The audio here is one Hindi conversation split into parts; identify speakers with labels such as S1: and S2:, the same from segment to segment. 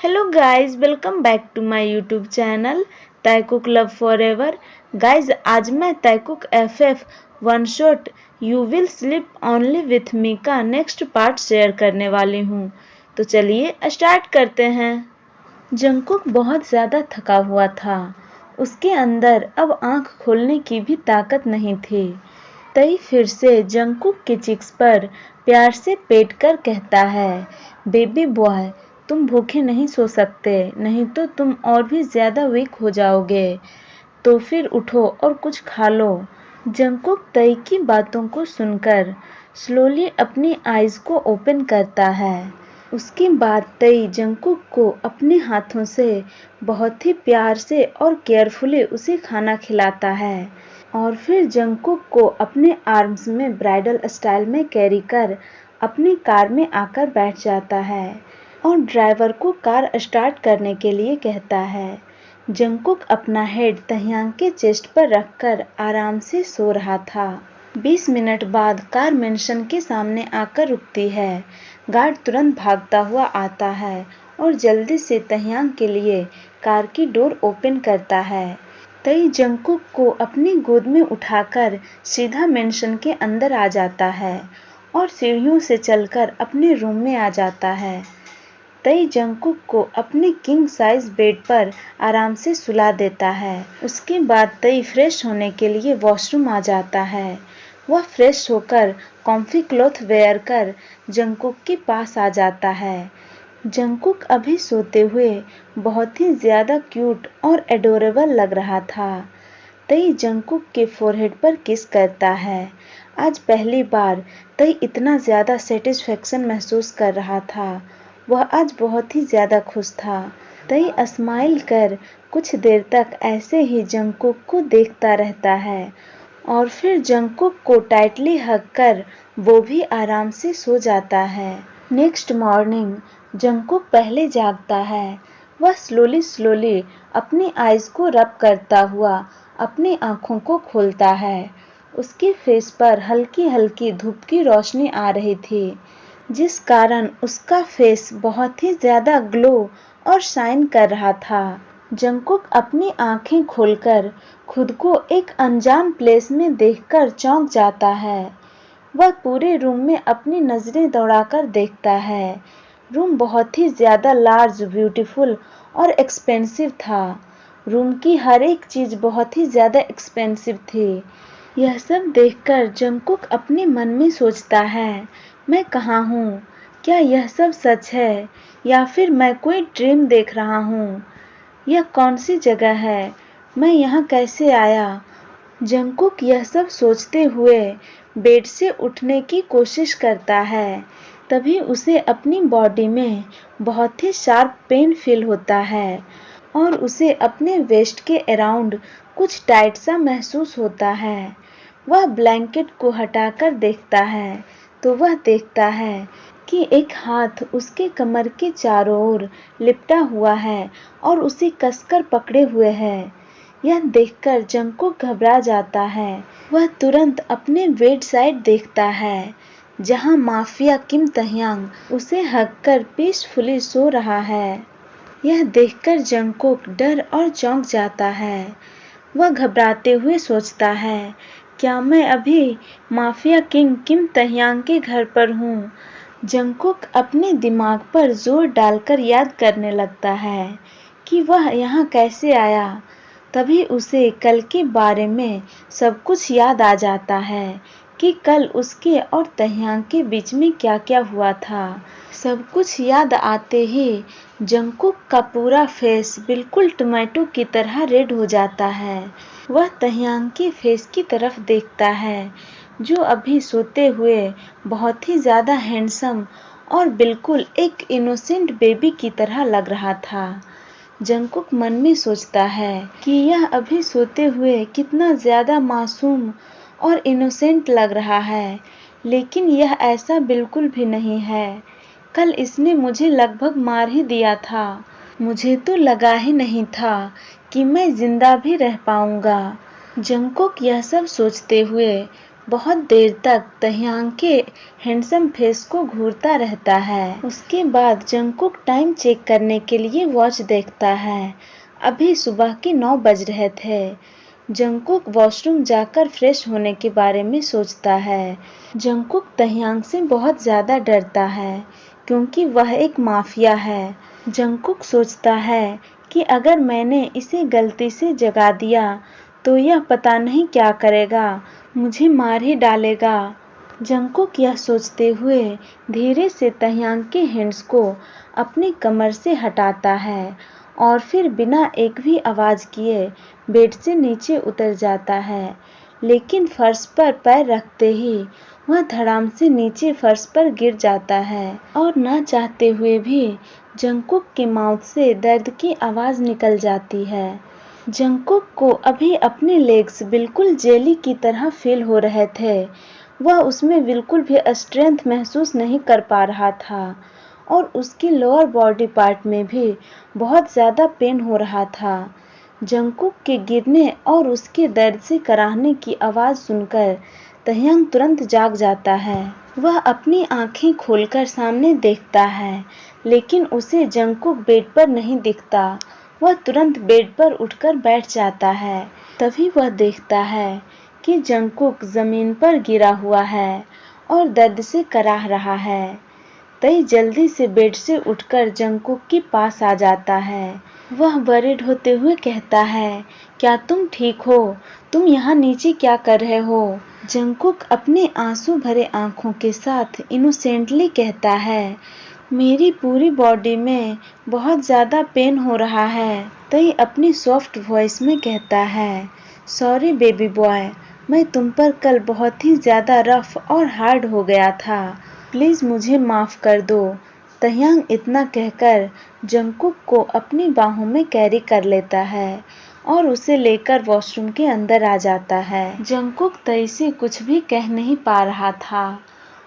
S1: Hello guys, welcome back to my YouTube channel Taekook love forever. Guys, आज मैं Taekook FF one shot you will sleep only with me का नेक्स्ट पार्ट शेयर करने वाली हूँ। तो चलिए स्टार्ट करते हैं। जंकुक बहुत ज़्यादा थका हुआ था। उसके अंदर अब आंख खोलने की भी ताकत नहीं थी। तई फिर से जंकुक के चिक्स पर प्यार से पेट कर कहता है, बेबी बॉय, तुम भूखे नहीं सो सकते, नहीं तो तुम और भी ज़्यादा वीक हो जाओगे। तो फिर उठो और कुछ खा लो। जंकुक तई की बातों को सुनकर स्लोली अपनी आइज़ को ओपन करता है। उसके बाद तई जंकुक को अपने हाथों से बहुत ही प्यार से और केयरफुली उसे खाना खिलाता है और फिर जंकुक को अपने आर्म्स में ब्राइडल स्टाइल में कैरी कर अपनी कार में आकर बैठ जाता है और ड्राइवर को कार स्टार्ट करने के लिए कहता है। जंकुक अपना हेड तह्यांग के चेस्ट पर रखकर आराम से सो रहा था। 20 मिनट बाद कार मेंशन के सामने आकर रुकती है। गार्ड तुरंत भागता हुआ आता है और जल्दी से तह्यांग के लिए कार की डोर ओपन करता है। तई जंकुक को अपनी गोद में उठाकर सीधा मेंशन के अंदर आ जाता है और सीढ़ियों से चलकर अपने रूम में आ जाता है। तई जंकुक को अपने किंग साइज बेड पर आराम से सुला देता है। उसके बाद तई फ्रेश होने के लिए वॉशरूम आ जाता है। वह फ्रेश होकर कॉम्फी क्लॉथ वेयर कर जंकुक के पास आ जाता है। जंकुक अभी सोते हुए बहुत ही ज़्यादा क्यूट और एडोरेबल लग रहा था। तई जंकुक के फोरहेड पर किस करता है। आज पहली बार तई इतना ज़्यादा सेटिस्फेक्शन महसूस कर रहा था। वह आज बहुत ही ज़्यादा खुश था। तई स्माइल कर कुछ देर तक ऐसे ही जंकुक को देखता रहता है और फिर जंकुक को टाइटली हग कर वो भी आराम से सो जाता है। नेक्स्ट मॉर्निंग जंकुक पहले जागता है। वह स्लोली अपनी आइज़ को रब करता हुआ अपनी आँखों को खोलता है। उसके फेस पर हल्की हल्की धूप की रोशनी आ रही थी, जिस कारण उसका फेस बहुत ही ज़्यादा ग्लो और शाइन कर रहा था। जंकुक अपनी आँखें खोलकर खुद को एक अनजान प्लेस में देखकर चौंक जाता है। वह पूरे रूम में अपनी नज़रें दौड़ाकर देखता है। रूम बहुत ही ज़्यादा लार्ज, ब्यूटीफुल और एक्सपेंसिव था। रूम की हर एक चीज़ बहुत ही ज़्यादा एक्सपेंसिव थी। यह सब देखकर जंकुक अपने मन में सोचता है, मैं कहाँ हूँ? क्या यह सब सच है या फिर मैं कोई ड्रीम देख रहा हूँ? यह कौन सी जगह है? मैं यहाँ कैसे आया? जंकुक यह सब सोचते हुए बेड से उठने की कोशिश करता है। तभी उसे अपनी बॉडी में बहुत ही शार्प पेन फील होता है और उसे अपने वेस्ट के अराउंड कुछ टाइट सा महसूस होता है। वह ब्लैंकेट को हटाकर देखता है तो वह देखता है कि एक हाथ उसके कमर के चारों ओर लिपटा हुआ है और उसे कसकर पकड़े हुए है। यह देखकर जंकुक घबरा जाता है। वह तुरंत अपने बेड साइड देखता है, जहां माफिया किम तह्यांग उसे हग कर पीसफुली सो रहा है। यह देखकर जंकुक डर और चौंक जाता है। वह घबराते हुए सोचता है, क्या मैं अभी माफिया किंग किम तह्यांग के घर पर हूँ? जंकुक अपने दिमाग पर जोर डालकर याद करने लगता है कि वह यहाँ कैसे आया। तभी उसे कल के बारे में सब कुछ याद आ जाता है कि कल उसके और तह्यांग के बीच में क्या क्या हुआ था। सब कुछ याद आते ही जंकुक का पूरा फेस बिल्कुल टोमेटो की तरह रेड हो जाता है। वह तह्यांग के फेस की तरफ देखता है, जो अभी सोते हुए बहुत ही ज़्यादा हैंडसम और बिल्कुल एक इनोसेंट बेबी की तरह लग रहा था। जंकुक मन में सोचता है कि यह अभी सोते हुए कितना ज़्यादा मासूम और इनोसेंट लग रहा है, लेकिन यह ऐसा बिल्कुल भी नहीं है। कल इसने मुझे लगभग मार ही दिया था। मुझे तो लगा ही नहीं था कि मैं जिंदा भी रह पाऊंगा। जंकुक यह सब सोचते हुए बहुत देर तक तह्यांग के हैंडसम फेस को घूरता रहता है। उसके बाद जंगकुक टाइम चेक करने के लिए वॉच देखता है। अभी सुबह के 9 बज रहे थे। जंगकुक वॉशरूम जाकर फ्रेश होने के बारे में सोचता है। जंगकुक तह्यांग से बहुत ज़्यादा डरता है क्योंकि वह एक माफिया है। जंगकुक सोचता है कि अगर मैंने इसे गलती से जगा दिया तो यह पता नहीं क्या करेगा, मुझे मार ही डालेगा। जंगकुक यह सोचते हुए धीरे से तह्यांग के हैंड्स को अपनी कमर से हटाता है और फिर बिना एक भी आवाज़ किए बेड से नीचे उतर जाता है। लेकिन फर्श पर पैर रखते ही वह धड़ाम से नीचे फर्श पर गिर जाता है और न चाहते हुए भी जंगकुक के माउथ से दर्द की आवाज़ निकल जाती है। जंगकुक को अभी अपने लेग्स बिल्कुल जेली की तरह फील हो रहे थे। वह उसमें बिल्कुल भी स्ट्रेंथ महसूस नहीं कर पा रहा था और उसकी लोअर बॉडी पार्ट में भी बहुत ज़्यादा पेन हो रहा था। जंगकुक के गिरने और उसके दर्द से कराहने की आवाज़ सुनकर तह्यांग तुरंत जाग जाता है। वह अपनी आंखें खोलकर सामने देखता है, लेकिन उसे जंगकुक बेड पर नहीं दिखता। वह तुरंत बेड पर उठकर बैठ जाता है। तभी वह देखता है कि जंगकुक जमीन पर गिरा हुआ है और दर्द से कराह रहा है। तई जल्दी से बेड से उठकर जंगकुक के पास आ जाता है। वह वरीड होते हुए कहता है, क्या तुम ठीक हो? तुम यहाँ नीचे क्या कर रहे हो? जंगकुक अपने आंसू भरे आंखों के साथ इनोसेंटली कहता है, मेरी पूरी बॉडी में बहुत ज़्यादा पेन हो रहा है। तई अपनी सॉफ्ट वॉइस में कहता है, सॉरी बेबी बॉय, मैं तुम पर कल बहुत ही ज़्यादा रफ और हार्ड हो गया था। प्लीज़ मुझे माफ़ कर दो। तह्यांग इतना कहकर जंगकुक को अपनी बाहों में कैरी कर लेता है और उसे लेकर वॉशरूम के अंदर आ जाता है। जंगकुक तई से कुछ भी कह नहीं पा रहा था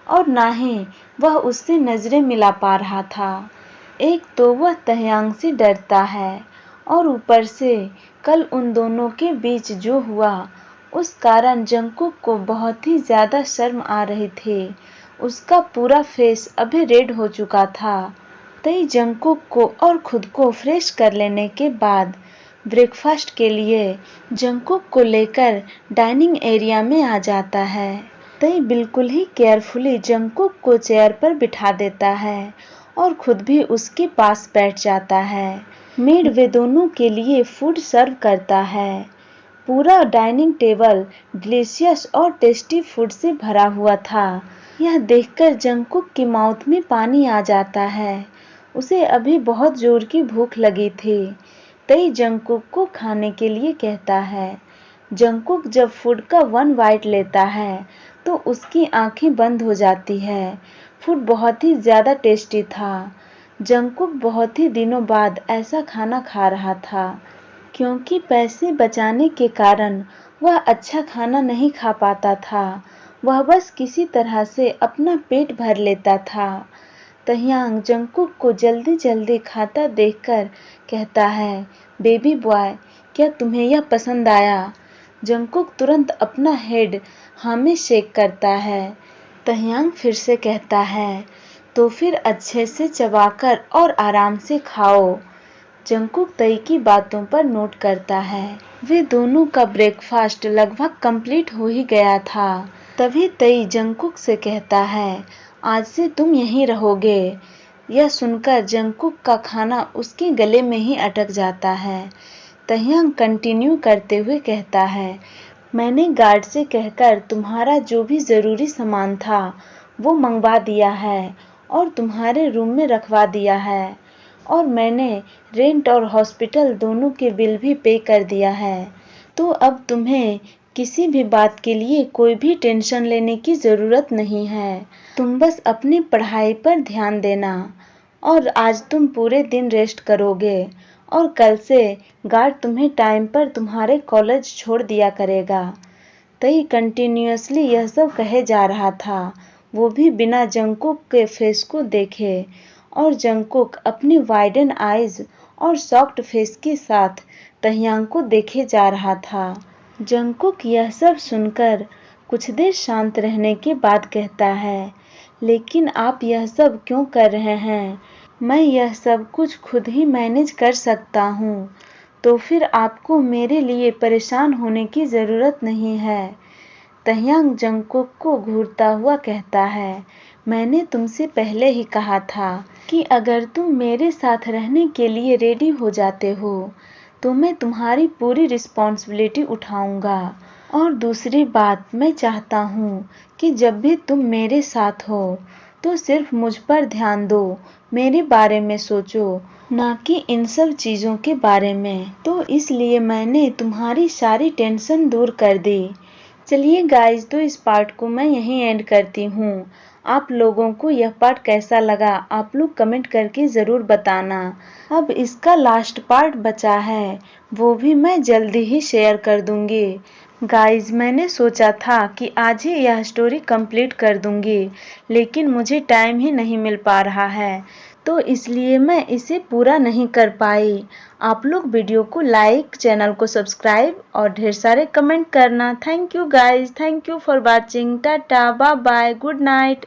S1: और ना ही वह उससे नजरें मिला पा रहा था। एक तो वह तह्यांग से डरता है और ऊपर से कल उन दोनों के बीच जो हुआ उस कारण जंगकुक को बहुत ही ज़्यादा शर्म आ रही थी। उसका पूरा फेस अभी रेड हो चुका था। तई जंगकुक को और खुद को फ्रेश कर लेने के बाद ब्रेकफास्ट के लिए जंगकुक को लेकर डाइनिंग एरिया में आ जाता है। तई बिल्कुल ही केयरफुली जंगकुक को चेयर पर बिठा देता है और खुद भी उसके पास बैठ जाता है। मेड वे दोनों के लिए फूड सर्व करता है। पूरा डाइनिंग टेबल डिलीशियस और टेस्टी फूड से भरा हुआ था। यह देखकर जंगकुक के माउथ में पानी आ जाता है। उसे अभी बहुत जोर की भूख लगी थी। तई जंगकुक को खाने के लिए कहता है। जंगकुक जब फूड का 1 बाइट लेता है तो उसकी आंखें बंद हो जाती है। फूड बहुत ही ज़्यादा टेस्टी था। जंगकुक बहुत ही दिनों बाद ऐसा खाना खा रहा था। क्योंकि पैसे बचाने के कारण वह अच्छा खाना नहीं खा पाता था। वह बस किसी तरह से अपना पेट भर लेता था। तह्यांग जंगकुक को जल्दी जल्दी खाता देखकर कहता है, बेबी बॉय, क्या तुम्हें यह पसंद आया? जंगकुक तुरंत अपना हेड हाँ में शेक करता है। तह्यांग फिर से कहता है, तो फिर अच्छे से चबाकर और आराम से खाओ। जंगकुक तई की बातों पर नोट करता है। वे दोनों का ब्रेकफास्ट लगभग कंप्लीट हो ही गया था। तभी तई जंगकुक से कहता है, आज से तुम यहीं रहोगे। यह सुनकर जंगकुक का खाना उसके गले में ही अटक जाता है। तह्यांग कंटिन्यू करते हुए कहता है, मैंने गार्ड से कहकर तुम्हारा जो भी ज़रूरी सामान था वो मंगवा दिया है और तुम्हारे रूम में रखवा दिया है और मैंने रेंट और हॉस्पिटल दोनों के बिल भी पे कर दिया है। तो अब तुम्हें किसी भी बात के लिए कोई भी टेंशन लेने की ज़रूरत नहीं है। तुम बस अपनी पढ़ाई पर ध्यान देना और आज तुम पूरे दिन रेस्ट करोगे और कल से गार्ड तुम्हें टाइम पर तुम्हारे कॉलेज छोड़ दिया करेगा। तई कंटिन्यूअसली यह सब कहे जा रहा था, वो भी बिना जंगकुक के फेस को देखे। और जंगकुक अपनी वाइडन आइज और सॉफ्ट फेस के साथ तह्यांग को देखे जा रहा था। जंगकुक यह सब सुनकर कुछ देर शांत रहने के बाद कहता है, लेकिन आप यह सब क्यों कर रहे हैं? मैं यह सब कुछ खुद ही मैनेज कर सकता हूँ, तो फिर आपको मेरे लिए परेशान होने की ज़रूरत नहीं है। तह्यांग जंगकुक को घूरता हुआ कहता है, मैंने तुमसे पहले ही कहा था कि अगर तुम मेरे साथ रहने के लिए रेडी हो जाते हो तो मैं तुम्हारी पूरी रिस्पॉन्सिबिलिटी उठाऊंगा। और दूसरी बात, मैं चाहता हूँ कि जब भी तुम मेरे साथ हो तो सिर्फ मुझ पर ध्यान दो, मेरे बारे में सोचो, ना कि इन सब चीज़ों के बारे में। तो इसलिए मैंने तुम्हारी सारी टेंशन दूर कर दी। चलिए गाइज, तो इस पार्ट को मैं यहीं एंड करती हूँ। आप लोगों को यह पार्ट कैसा लगा आप लोग कमेंट करके ज़रूर बताना। अब इसका लास्ट पार्ट बचा है, वो भी मैं जल्दी ही शेयर कर दूंगी। गाइज, मैंने सोचा था कि आज ही यह स्टोरी कंप्लीट कर दूंगी, लेकिन मुझे टाइम ही नहीं मिल पा रहा है, तो इसलिए मैं इसे पूरा नहीं कर पाई। आप लोग वीडियो को लाइक, चैनल को सब्सक्राइब और ढेर सारे कमेंट करना। Thank you guys, thank you for watching. Tata, bye bye, good night.